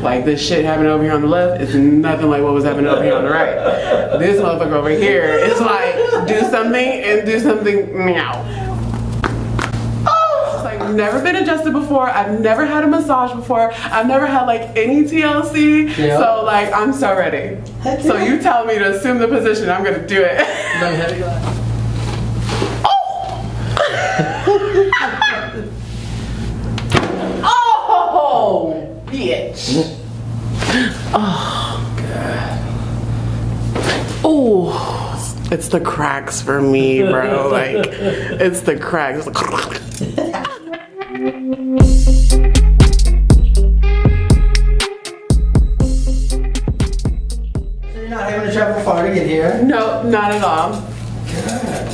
Like, this shit happening over here on the left is nothing like what was happening over here on the right. This motherfucker over here is like, do something and do something meow. Never been adjusted before. I've never had a massage before. I've never had like any TLC. Yep. So like, I'm so ready. Heck so yeah. You tell me to assume the position, I'm gonna do it. Oh, bitch. Oh, God. Oh, it's the cracks for me, bro. Like, it's the cracks. So you're not having to travel far to get here? No, not at all. Good.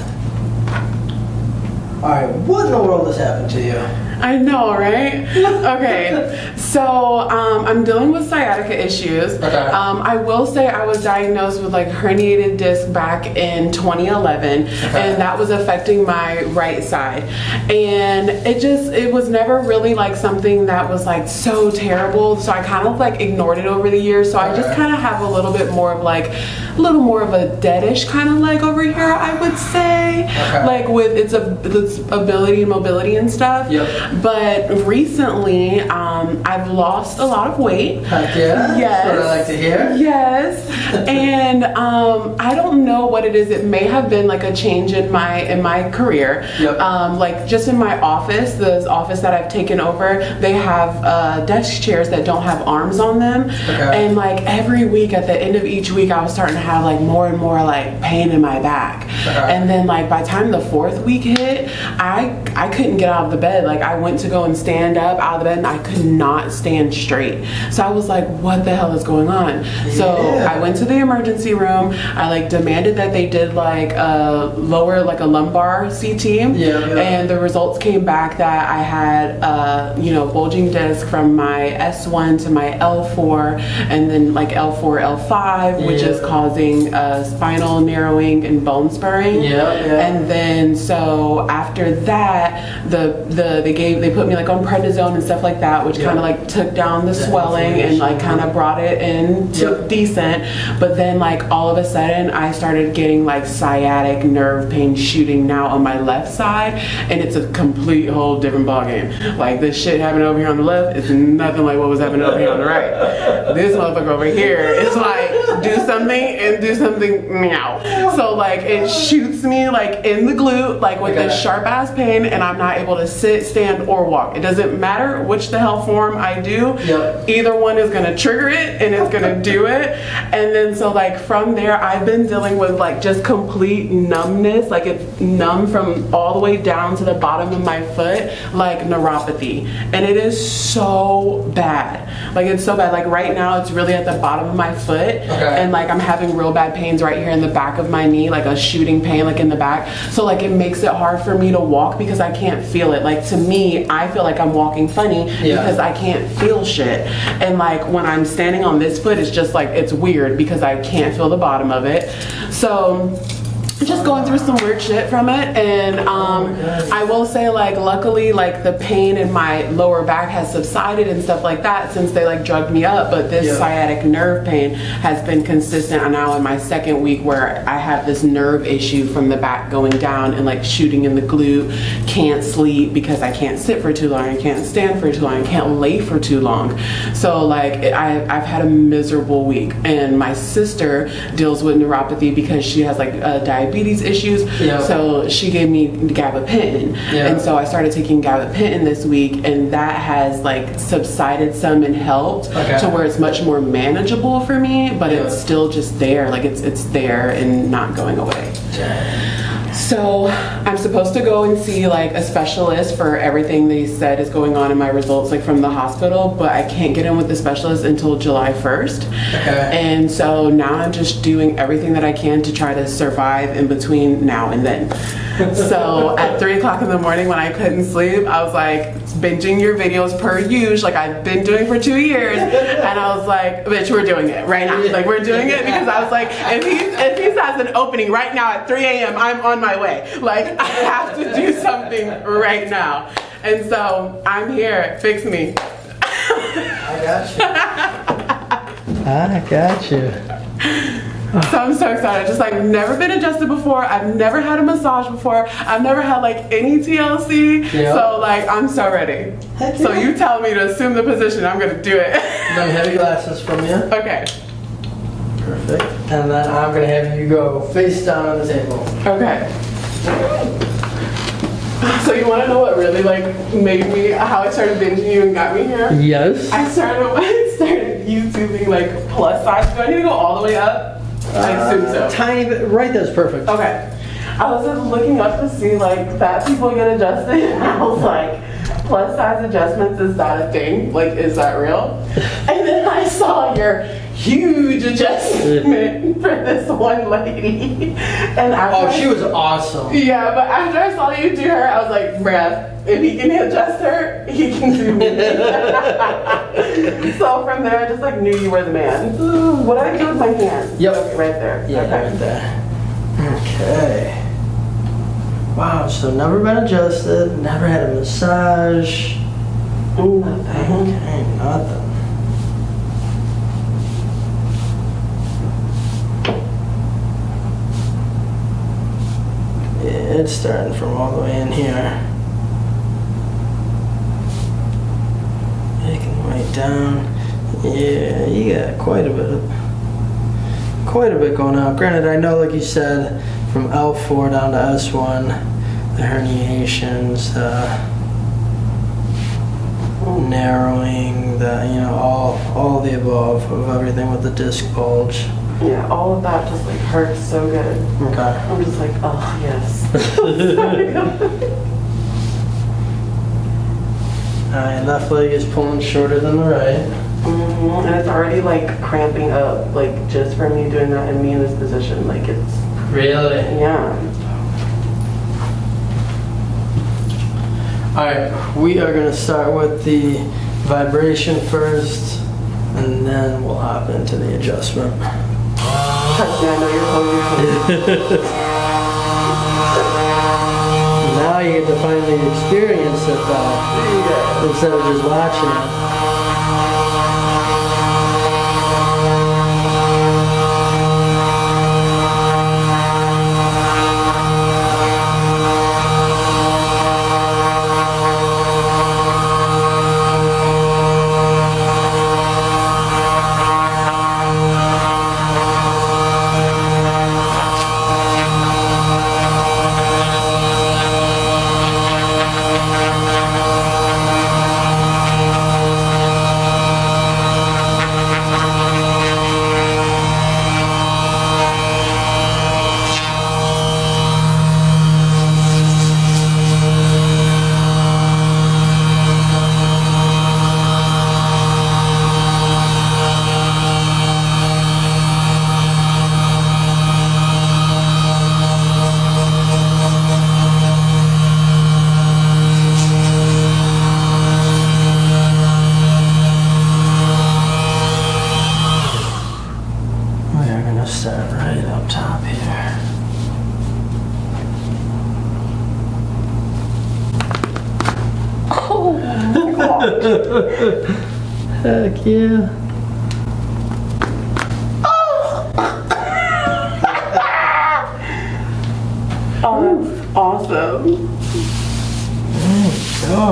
Alright, what in the world has happened to you? I know, right? Okay, so I'm dealing with sciatica issues. Okay. I will say I was diagnosed with like herniated disc back in 2011, and that was affecting my right side. And it was never really like something that was like so terrible, so I kind of like ignored it over the years. So I just kind of have a little bit more of like, a little more of a deadish kind of leg over here, I would say. Like with its ability and mobility and stuff. Yep. But recently, I've lost a lot of weight. Heck yeah. Yes. That's what I like to hear. Yes. And I don't know what it is. It may have been like a change in my career. Yep. Like just in my office, this office that I've taken over, they have desk chairs that don't have arms on them. Okay. And like every week, at the end of each week, I was starting to have like more and more like pain in my back. Okay. And then like by the time the 4th week hit, I couldn't get out of the bed. Like I went to go and stand up out of the bed and I could not stand straight. So I was like, what the hell is going on? Yeah. So I went to the emergency room. I like demanded that they did like a lumbar CT. And the results came back that I had bulging disc from my S1 to my L4, and then like L4, L5, which is causing spinal narrowing and bone spurring. And then so after that, they put me like on prednisone and stuff like that, which kind of like took down the swelling and like kind of brought it in to decent. But then like all of a sudden I started getting like sciatic nerve pain shooting now on my left side, and it's a complete whole different ballgame. Like this shit happening over here on the left is nothing like what was happening over here on the right. This motherfucker over here is like, do something and do something meow. So like it shoots me like in the glute, like with this sharp ass pain, and I'm not able to sit, stand, or walk. It doesn't matter which the hell form I do. Either one is gonna trigger it and it's gonna do it. And then so like from there, I've been dealing with like just complete numbness. Like it's numb from all the way down to the bottom of my foot, like neuropathy. And it is so bad. Like it's so bad. Like right now it's really at the bottom of my foot. And like I'm having real bad pains right here in the back of my knee, like a shooting pain like in the back. So like it makes it hard for me to walk because I can't feel it. Like to me, I feel like I'm walking funny because I can't feel shit. And like when I'm standing on this foot, it's just like, it's weird because I can't feel the bottom of it. So just going through some weird shit from it. And I will say like luckily like the pain in my lower back has subsided and stuff like that since they like drugged me up, but this sciatic nerve pain has been consistent. And now in my 2nd week where I have this nerve issue from the back going down and like shooting in the glute, can't sleep because I can't sit for too long, I can't stand for too long, I can't lay for too long. So like I've had a miserable week. And my sister deals with neuropathy because she has like diabetes issues, so she gave me gabapentin, and so I started taking gabapentin this week, and that has like subsided some and helped to where it's much more manageable for me, but it's still just there, like it's there and not going away. So I'm supposed to go and see like a specialist for everything they said is going on in my results, like from the hospital, but I can't get in with the specialist until July 1st. And so now I'm just doing everything that I can to try to survive in between now and then. So at 3 o'clock in the morning when I couldn't sleep, I was like binging your videos per usual, like I've been doing for 2 years, and I was like, bitch, we're doing it right now. Like we're doing it because I was like, if he has an opening right now at 3 a.m., I'm on my way. Like I have to do something right now. And so I'm here, fix me. I got you. So I'm so excited. Just like never been adjusted before. I've never had a massage before. I've never had like any TLC. Yeah. So like I'm so ready. Heck So yeah. you tell me to assume the position. I'm gonna do it. Some heavy glasses from you. Okay. Perfect. And then I'm gonna have you go face down on the table. Okay. So you want to know what really like made me how I started binging you and got me here? Yes. I started YouTubing like plus size. Do I need to go all the way up? I assume so. Tiny bit. Right there's perfect. Okay. I was just looking up to see like fat people get adjusted, and I was like, plus size adjustments, is that a thing? Like, is that real? And then I saw your huge adjustment for this one lady. And after She was awesome. yeah, but after I saw you do her, I was like, bruh, if he can adjust her, he can do me. So from there, I just like knew you were the man. What do I do with my hand? Yep. Okay, right there. Yeah, okay. right there. Okay. Wow, so never been adjusted, never had a massage. Nothing. Okay, nothing. Yeah, it's starting from all the way in here. Making the way down. Yeah, you got quite a bit going on. Granted, I know, like you said, from L4 down to S1, the herniations, narrowing, all the above of everything with the disc bulge. Yeah, all of that just like hurts so good. Okay. I'm just like, oh yes. Alright, left leg is pulling shorter than the right. And it's already like cramping up, like just for me doing that and me in this position, like it's Really? yeah. Alright, we are going to start with the vibration first, and then we'll hop into the adjustment. Trust me, I know you're hungry. Now you get to finally experience it though, instead of just watching it. Start right up top here. Oh my god. Heck yeah. Oh, that's awesome. There you go.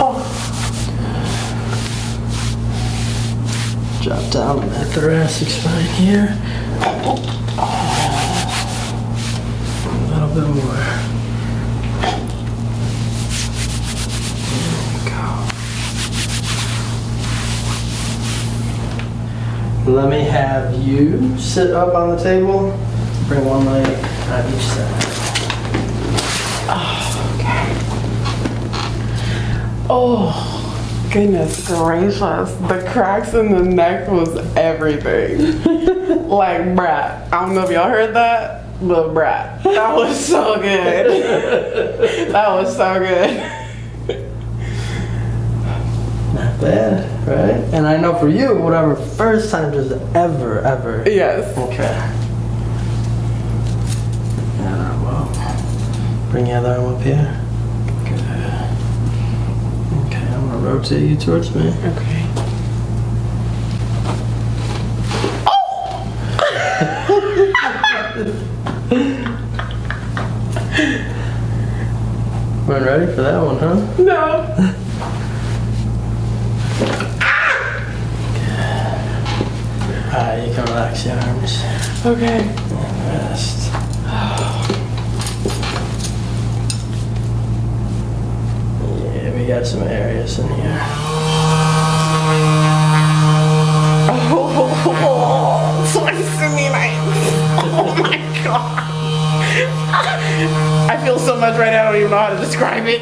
Oh. Drop down on that thoracic spine here. A little bit more. There we go. Let me have you sit up on the table. Bring one leg on each side. Oh, okay. Oh, goodness gracious. The cracks in the neck was everything. Like, brat. I don't know if y'all heard that, but brat. That was so good. That was so good. Not bad, right? And I know for you, whatever first time just ever. Yes. Okay. Yeah, well, bring the other arm up here. Good. Okay, I'm gonna I'll rotate you towards me. Okay. We're ready for that one, huh? No. Alright, you can relax your arms. Okay. And rest. Yeah, we got some areas in here. Oh, twice in me, like, oh my god. I feel so much right now, I don't even know how to describe it.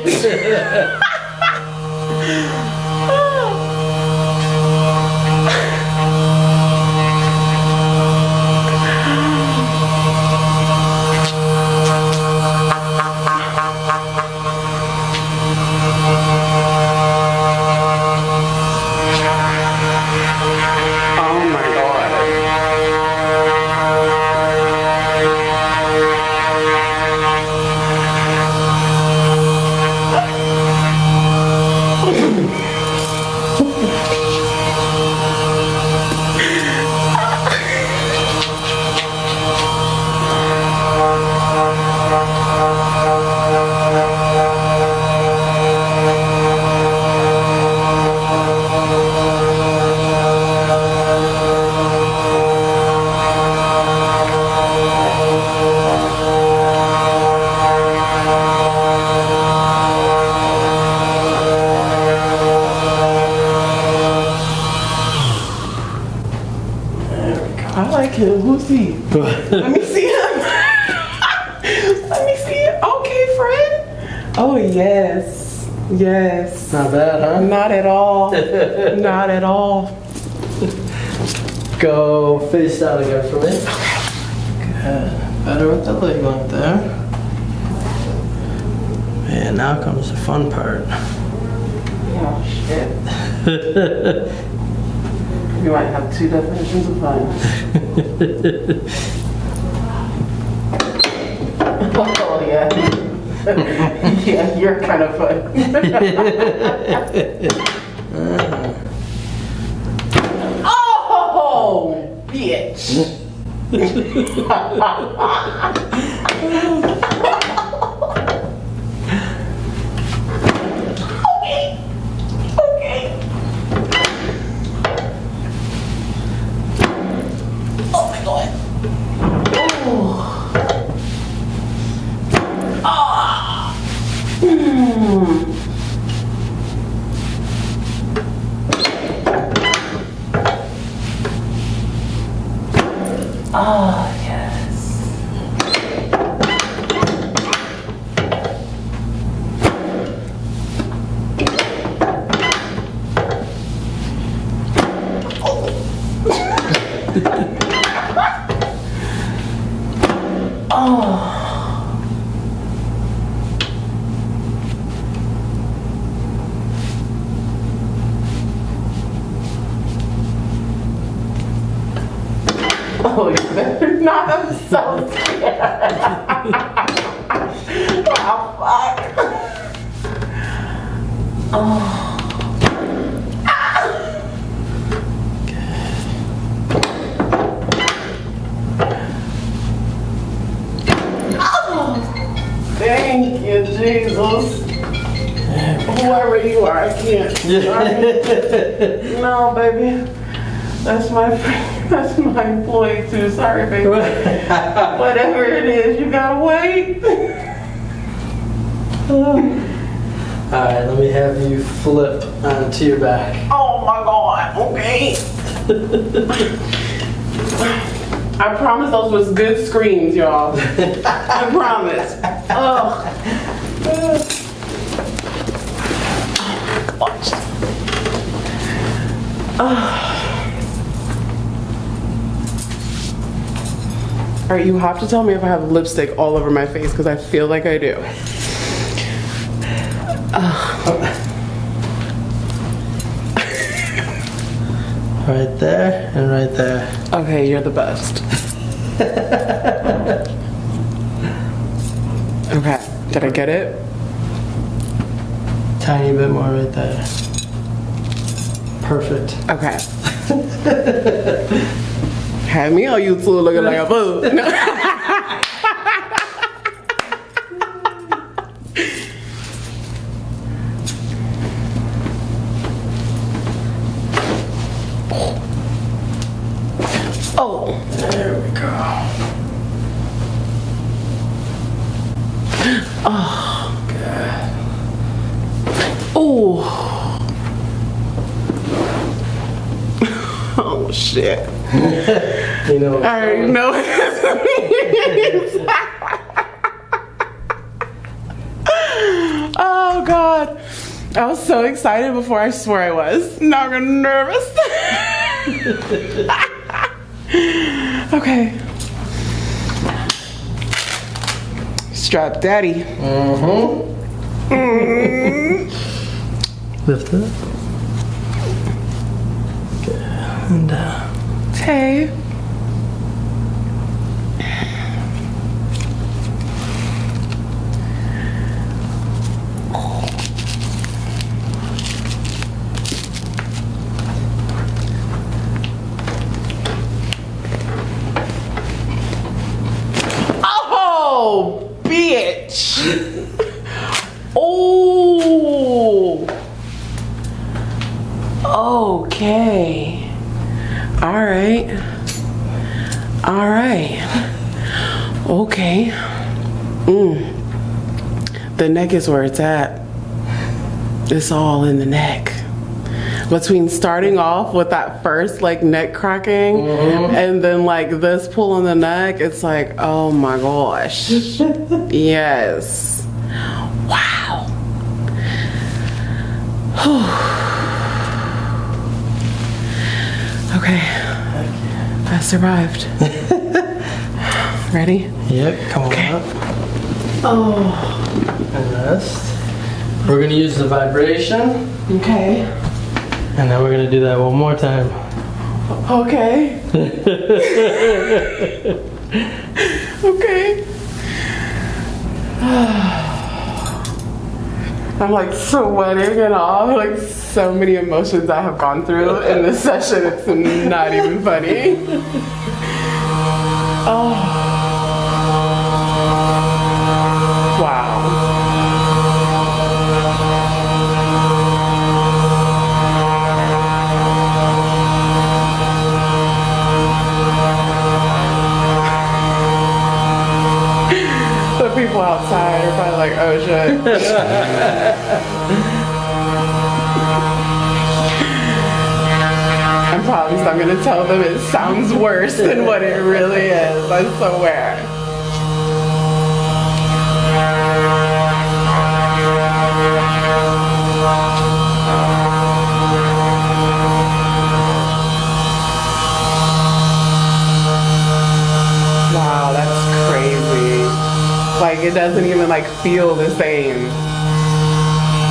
I like him. Who's he? Let me see him. Let me see it. Okay, friend. Oh, yes. Yes. Not bad, huh? Not at all. Not at all. Go face down again for me. Good. Better with the leg length there. And now comes the fun part. Oh, shit. You might have two definitions of fun. Oh, yeah. Yeah, you're kind of fun. Oh, bitch. Okay. Oh my god. Oh. Ah. Oh, yes. Oh, you better not. I'm so scared. Oh, fuck. Oh. Thank you, Jesus. Whoever you are, I can't. No, baby. That's my employee too. Sorry, baby. Whatever it is, you gotta wait. Alright, let me have you flip onto your back. Oh my god. Okay. I promise those was good screams, y'all. I promise. Oh. Watch. All right, you have to tell me if I have lipstick all over my face because I feel like I do. Right there and right there. Okay, you're the best. Okay, did I get it? Tiny bit more right there. Perfect. Okay. Had me on YouTube looking like a fool. Oh, there we go. oh, Good. oh, oh shit! You know. I already know what this means. Oh god, I was so excited before. I swear I was. Now I'm nervous. Okay. Strap daddy. Lift it. Good. And Hey. Oh, bitch. Oh. Okay. All right. All right. Okay. The neck is where it's at. It's all in the neck. Between starting off with that first like neck cracking and then like this pull on the neck, it's like, oh my gosh. Yes. Wow. Okay. I survived. Ready? yep, come on up. Oh. And rest. We're gonna use the vibration. Okay. And then we're gonna do that one more time. Okay. Okay. I'm like sweating and all, like so many emotions I have gone through in this session. It's not even funny. Oh. Wow. The people outside are probably like, oh shit. I promise I'm gonna tell them it sounds worse than what it really is. I swear. Wow, that's crazy. Like it doesn't even like feel the same.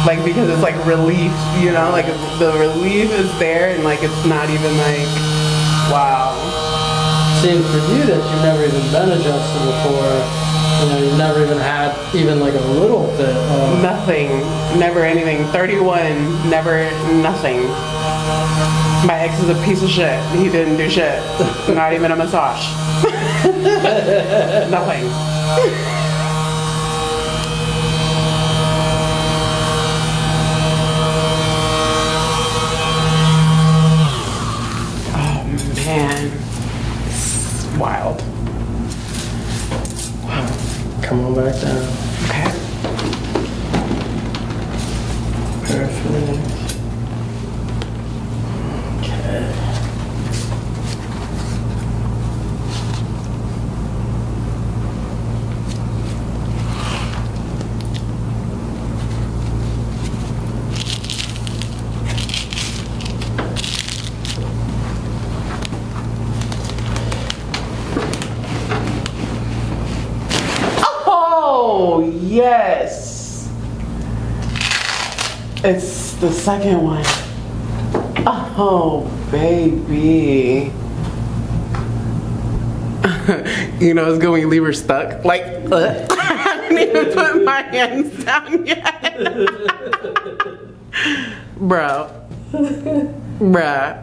Like because it's like relief, you know, like the relief is there and like it's not even like, wow. See, for you that you've never even been adjusted before, you know, you've never even had even like a little bit of... Nothing, never anything. 31, never nothing. My ex is a piece of shit. He didn't do shit. Not even a massage. Nothing. Man, it's wild. Wow. Come on back down. Okay. Perfect. Okay. Oh, yes. It's the second one. Oh, baby. You know, it's good when you leave her stuck. Like, I haven't even put my hands down yet. Bro. Bruh.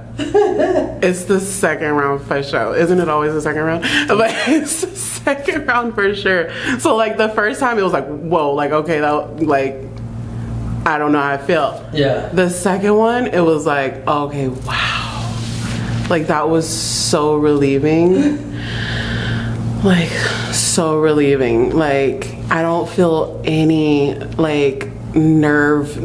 It's the second round for sure. Isn't it always the second round? But it's the second round for sure. So like the first time it was like, whoa, like okay, that like I don't know how I feel. Yeah. The second one, it was like, okay, wow. Like that was so relieving. Like so relieving. Like I don't feel any like nerve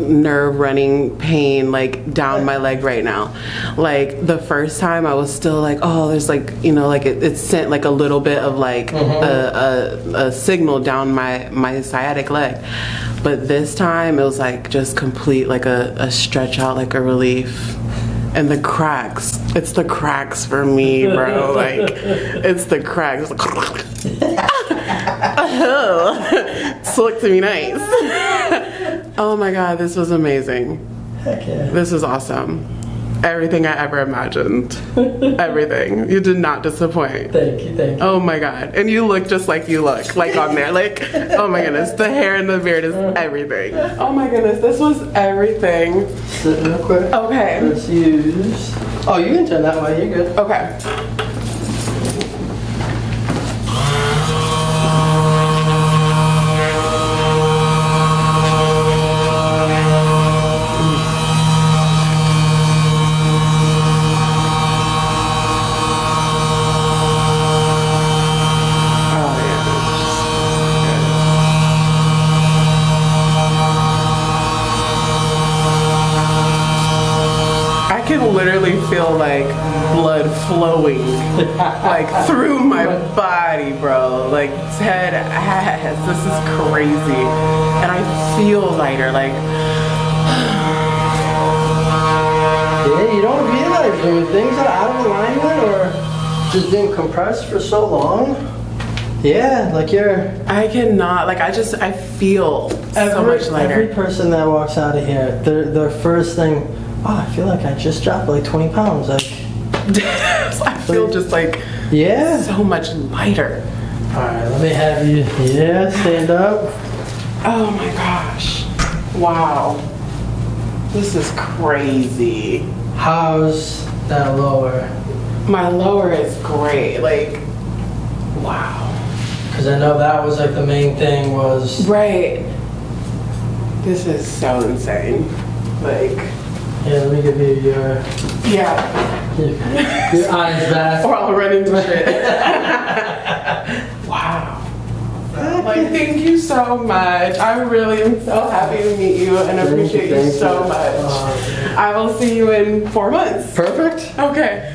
running pain like down my leg right now. Like the first time I was still like, oh, there's like, you know, like it sent like a little bit of like a signal down my sciatic leg. But this time it was like just complete like a stretch out, like a relief. And the cracks, it's the cracks for me, bro. Like it's the cracks. It's looked to me nice. Oh my God, this was amazing. Heck yeah. This is awesome. Everything I ever imagined. Everything. You did not disappoint. Thank you. Oh my God. And you look just like you look, like on there. Like, oh my goodness, the hair and the beard is everything. Oh my goodness, this was everything. Sit real quick. Okay. Let's use. Oh, you can turn that way. You're good. Okay. Literally feel like blood flowing like through my body, bro. Like head, ass. This is crazy. And I feel lighter, like yeah, you don't realize when things are out of alignment or just being compressed for so long. Yeah, like I cannot, like I feel so much lighter. Every person that walks out of here, their first thing, oh, I feel like I just dropped like 20 pounds. Like, I feel just like yeah, so much lighter. All right, let me have you. Yeah, stand up. Oh my gosh! Wow, this is crazy. How's that lower? My lower is great. Like, wow. Because I know that was like the main thing was right. This is so insane. Like. Yeah, let me give you your eyes back. Or I'll run into shit. Wow. Like, thank you so much. I really am so happy to meet you and appreciate you so much. I will see you in 4 months. Perfect. Okay.